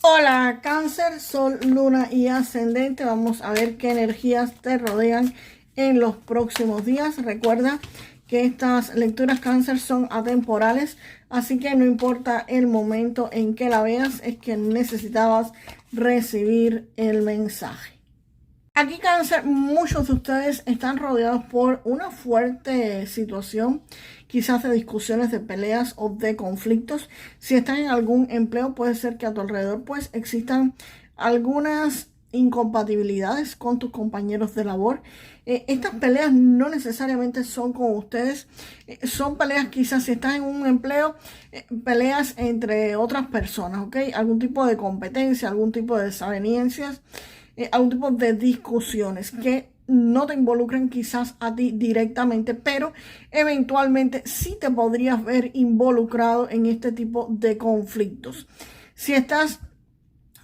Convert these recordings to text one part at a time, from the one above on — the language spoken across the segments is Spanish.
Hola Cáncer, Sol, Luna y Ascendente. Vamos a ver qué energías te rodean en los próximos días. Recuerda que estas lecturas Cáncer son atemporales, así que no importa el momento en que la veas, es que necesitabas recibir el mensaje. Aquí Cáncer, muchos de ustedes están rodeados por una fuerte situación, quizás de discusiones, de peleas o de conflictos. Si están en algún empleo, puede ser que a tu alrededor pues existan algunas incompatibilidades con tus compañeros de labor. Estas peleas no necesariamente son con ustedes, son peleas quizás si estás en un empleo, peleas entre otras personas, ¿ok? Algún tipo de competencia, algún tipo de desavenencias, algún tipo de discusiones que no te involucran quizás a ti directamente, pero eventualmente sí te podrías ver involucrado en este tipo de conflictos. Si estás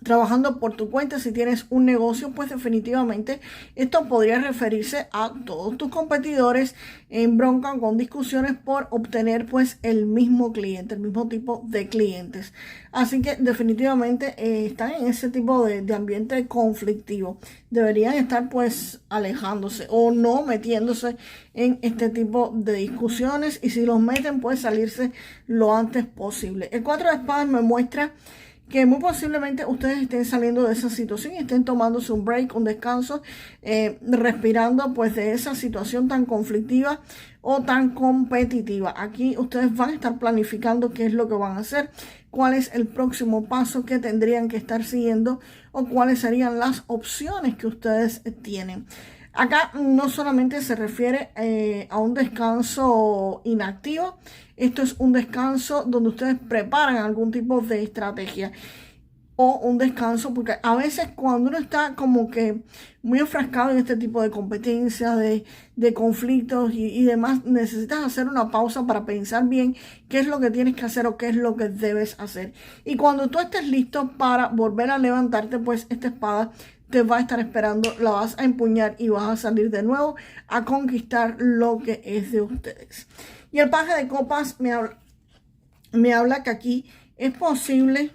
trabajando por tu cuenta, si tienes un negocio, pues definitivamente esto podría referirse a todos tus competidores en bronca con discusiones por obtener pues el mismo cliente, el mismo tipo de clientes. Así que definitivamente están en ese tipo de ambiente conflictivo. Deberían estar pues alejándose o no metiéndose en este tipo de discusiones, y si los meten pues salirse lo antes posible. El 4 de espadas me muestra que muy posiblemente ustedes estén saliendo de esa situación y estén tomándose un break, un descanso, respirando pues de esa situación tan conflictiva o tan competitiva. Aquí ustedes van a estar planificando qué es lo que van a hacer, cuál es el próximo paso que tendrían que estar siguiendo o cuáles serían las opciones que ustedes tienen. Acá no solamente se refiere a un descanso inactivo, esto es un descanso donde ustedes preparan algún tipo de estrategia o un descanso, porque a veces cuando uno está como que muy enfrascado en este tipo de competencias, de conflictos y demás, necesitas hacer una pausa para pensar bien qué es lo que tienes que hacer o qué es lo que debes hacer. Y cuando tú estés listo para volver a levantarte, pues esta espada te va a estar esperando, la vas a empuñar y vas a salir de nuevo a conquistar lo que es de ustedes. Y el paje de copas me habla que aquí es posible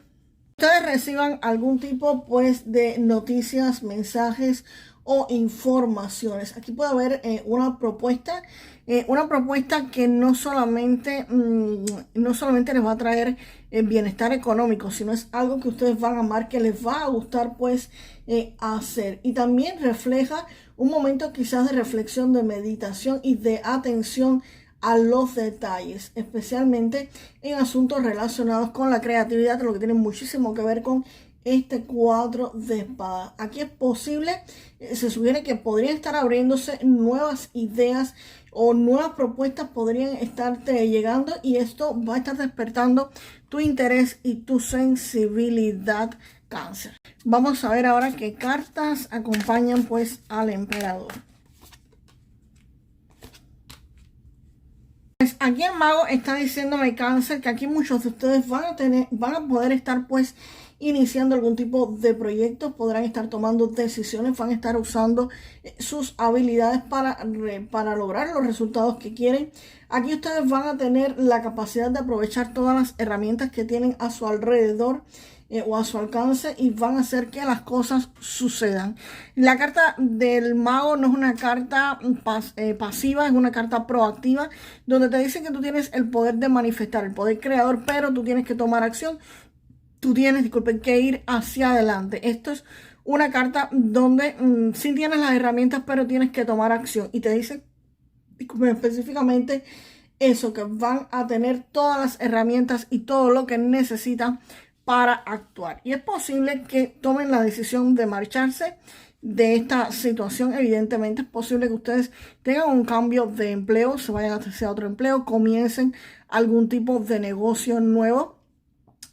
que ustedes reciban algún tipo pues de noticias, mensajes o informaciones. Aquí puede haber una propuesta que no solamente les va a traer bienestar económico, sino es algo que ustedes van a amar, que les va a gustar pues hacer. Y también refleja un momento quizás de reflexión, de meditación y de atención a los detalles, especialmente en asuntos relacionados con la creatividad, lo que tiene muchísimo que ver con este 4 de espadas. Aquí es posible, se sugiere que podrían estar abriéndose nuevas ideas o nuevas propuestas podrían estarte llegando, y esto va a estar despertando tu interés y tu sensibilidad, Cáncer. Vamos a ver ahora qué cartas acompañan pues al emperador. Pues aquí el mago está diciéndome, Cáncer, que aquí muchos de ustedes van a poder estar pues iniciando algún tipo de proyectos, podrán estar tomando decisiones, van a estar usando sus habilidades para lograr los resultados que quieren. Aquí ustedes van a tener la capacidad de aprovechar todas las herramientas que tienen a su alrededor o a su alcance, y van a hacer que las cosas sucedan. La carta del mago no es una carta pasiva, es una carta proactiva, donde te dicen que tú tienes el poder de manifestar, el poder creador, pero tú tienes que tomar acción. Tú tienes, disculpen, que ir hacia adelante. Esto es una carta donde sí tienes las herramientas, pero tienes que tomar acción. Y te dice, disculpen, específicamente eso, que van a tener todas las herramientas y todo lo que necesitan para actuar. Y es posible que tomen la decisión de marcharse de esta situación. Evidentemente es posible que ustedes tengan un cambio de empleo, se vayan hacia otro empleo, comiencen algún tipo de negocio nuevo,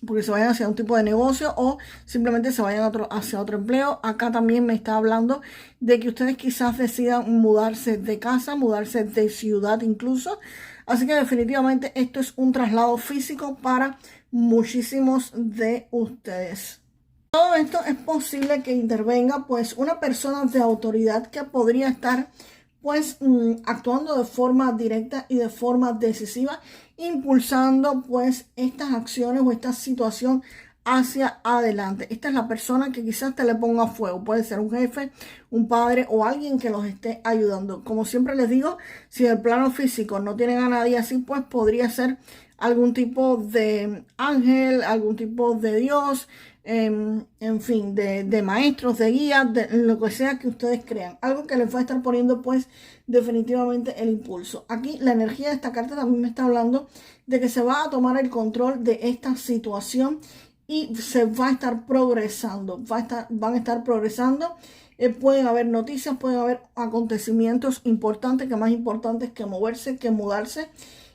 porque se vayan hacia un tipo de negocio o simplemente se vayan hacia otro empleo. Acá también me está hablando de que ustedes quizás decidan mudarse de casa, mudarse de ciudad incluso. Así que definitivamente esto es un traslado físico para muchísimos de ustedes. Todo esto es posible que intervenga pues una persona de autoridad que podría estar pues actuando de forma directa y de forma decisiva, impulsando pues estas acciones o esta situación hacia adelante. Esta es la persona que quizás te le ponga fuego. Puede ser un jefe, un padre o alguien que los esté ayudando. Como siempre les digo, si el plano físico no tienen a nadie así, pues podría ser algún tipo de ángel, algún tipo de Dios, en fin, de maestros, de guías, de lo que sea que ustedes crean. Algo que les va a estar poniendo pues definitivamente el impulso. Aquí la energía de esta carta también me está hablando de que se va a tomar el control de esta situación y se va a estar progresando, van a estar progresando. Pueden haber noticias, pueden haber acontecimientos importantes, que más importantes que moverse, que mudarse.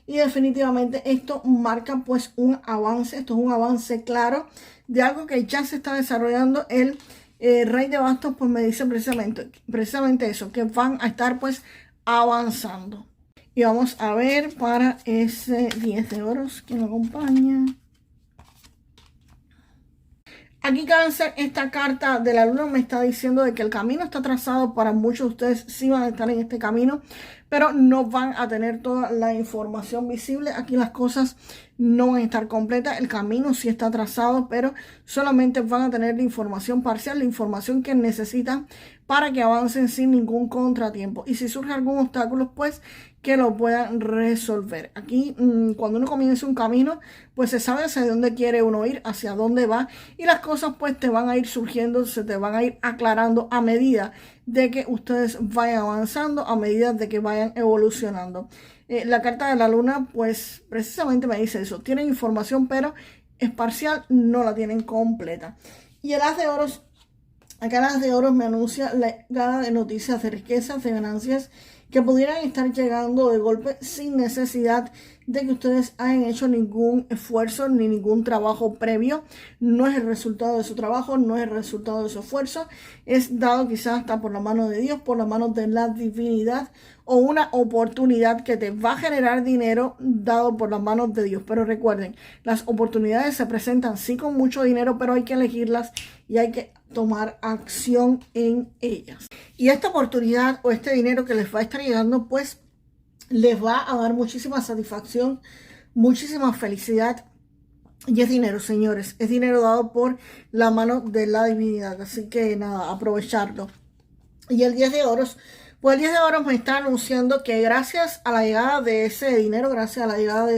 Y definitivamente esto marca pues un avance, esto es un avance claro de algo que ya se está desarrollando. El Rey de Bastos pues me dice precisamente eso, que van a estar pues avanzando. Y vamos a ver para ese 10 de oros que nos acompaña. Aquí Cáncer, esta carta de la luna me está diciendo de que el camino está trazado para muchos de ustedes, sí van a estar en este camino, pero no van a tener toda la información visible. Aquí las cosas no van a estar completas, el camino sí está trazado, pero solamente van a tener la información parcial, la información que necesitan para que avancen sin ningún contratiempo. Y si surge algún obstáculo, pues que lo puedan resolver. Aquí, cuando uno comienza un camino, pues se sabe hacia dónde quiere uno ir, hacia dónde va, y las cosas pues te van a ir surgiendo, se te van a ir aclarando a medida de que ustedes vayan avanzando, a medida de que vayan evolucionando. La carta de la luna pues precisamente me dice eso, tienen información pero es parcial, no la tienen completa. Y el as de oros, acá el as de oros me anuncia la llegada de noticias de riquezas, de ganancias que pudieran estar llegando de golpe sin necesidad de que ustedes hayan hecho ningún esfuerzo ni ningún trabajo previo. No es el resultado de su trabajo, no es el resultado de su esfuerzo, es dado quizás hasta por la mano de Dios, por la mano de la divinidad, o una oportunidad que te va a generar dinero dado por las manos de Dios. Pero recuerden, las oportunidades se presentan sí con mucho dinero, pero hay que elegirlas y hay que tomar acción en ellas. Y esta oportunidad o este dinero que les va a estar llegando, pues les va a dar muchísima satisfacción, muchísima felicidad. Y es dinero, señores, es dinero dado por la mano de la divinidad. Así que nada, aprovecharlo. Y el 10 de oros, pues el 10 de oros me está anunciando que gracias a la llegada de ese dinero, gracias a la llegada de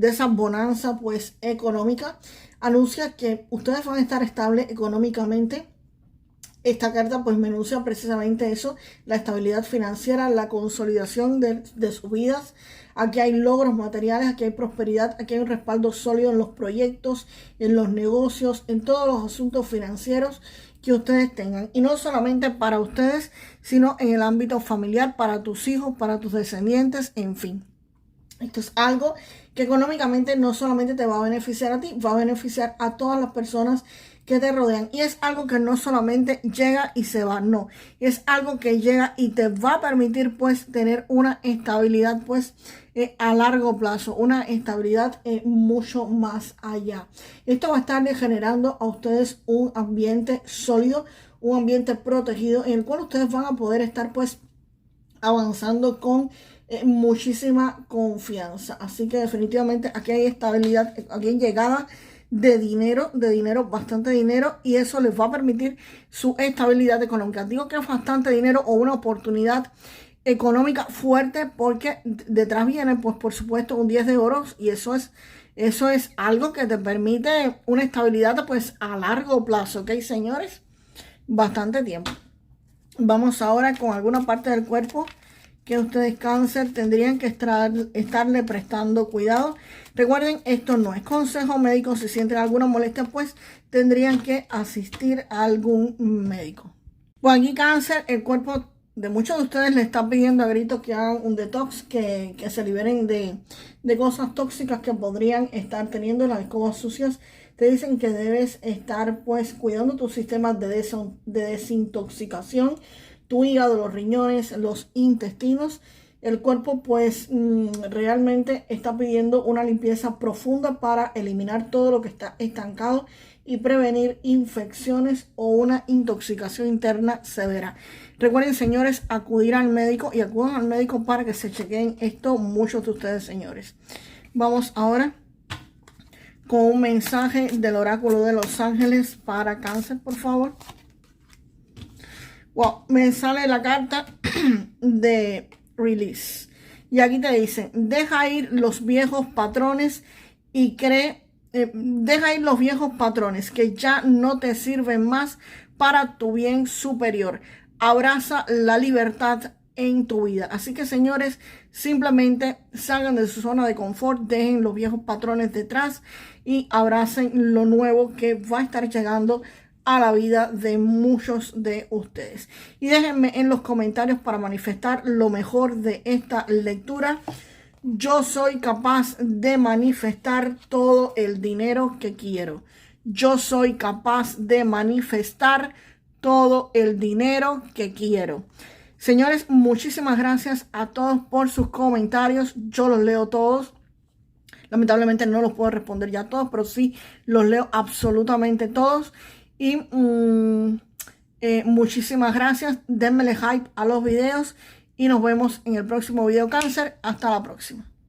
esa bonanza pues económica, anuncia que ustedes van a estar estables económicamente. Esta carta pues me anuncia precisamente eso, la estabilidad financiera, la consolidación de sus vidas. Aquí hay logros materiales, aquí hay prosperidad, aquí hay un respaldo sólido en los proyectos, en los negocios, en todos los asuntos financieros que ustedes tengan. Y no solamente para ustedes, sino en el ámbito familiar, para tus hijos, para tus descendientes, en fin. Esto es algo que económicamente no solamente te va a beneficiar a ti, va a beneficiar a todas las personas que te rodean. Y es algo que no solamente llega y se va, no. Es algo que llega y te va a permitir pues tener una estabilidad pues a largo plazo, una estabilidad mucho más allá. Esto va a estar generando a ustedes un ambiente sólido, un ambiente protegido en el cual ustedes van a poder estar pues avanzando con muchísima confianza. Así que definitivamente aquí hay estabilidad, aquí hay llegada de dinero, bastante dinero, y eso les va a permitir su estabilidad económica. Digo que es bastante dinero o una oportunidad económica fuerte porque detrás viene pues por supuesto un 10 de oros y eso es algo que te permite una estabilidad pues a largo plazo, ¿ok, señores? Bastante tiempo. Vamos ahora con alguna parte del cuerpo que ustedes Cáncer tendrían que estarle prestando cuidado. Recuerden, esto no es consejo médico. Si sienten alguna molestia, pues tendrían que asistir a algún médico. Pues aquí Cáncer, el cuerpo de muchos de ustedes le está pidiendo a gritos que hagan un detox, que se liberen de cosas tóxicas que podrían estar teniendo, las escobas sucias. Te dicen que debes estar pues cuidando tus sistemas de desintoxicación, tu hígado, los riñones, los intestinos. El cuerpo pues realmente está pidiendo una limpieza profunda para eliminar todo lo que está estancado y prevenir infecciones o una intoxicación interna severa. Recuerden, señores, acudir al médico y acudan al médico para que se chequeen esto muchos de ustedes, señores. Vamos ahora con un mensaje del oráculo de los ángeles para Cáncer, por favor. Wow, me sale la carta de release. Y aquí te dice, deja ir los viejos patrones y deja ir los viejos patrones que ya no te sirven más para tu bien superior. Abraza la libertad en tu vida. Así que, señores, simplemente salgan de su zona de confort, dejen los viejos patrones detrás y abracen lo nuevo que va a estar llegando a la vida de muchos de ustedes. Y déjenme en los comentarios para manifestar lo mejor de esta lectura. Yo soy capaz de manifestar todo el dinero que quiero. Yo soy capaz de manifestar todo el dinero que quiero. Señores, muchísimas gracias a todos por sus comentarios. Yo los leo todos. Lamentablemente no los puedo responder ya todos, pero sí los leo absolutamente todos. Y muchísimas gracias. Denmele hype a los videos y nos vemos en el próximo video Cáncer. Hasta la próxima.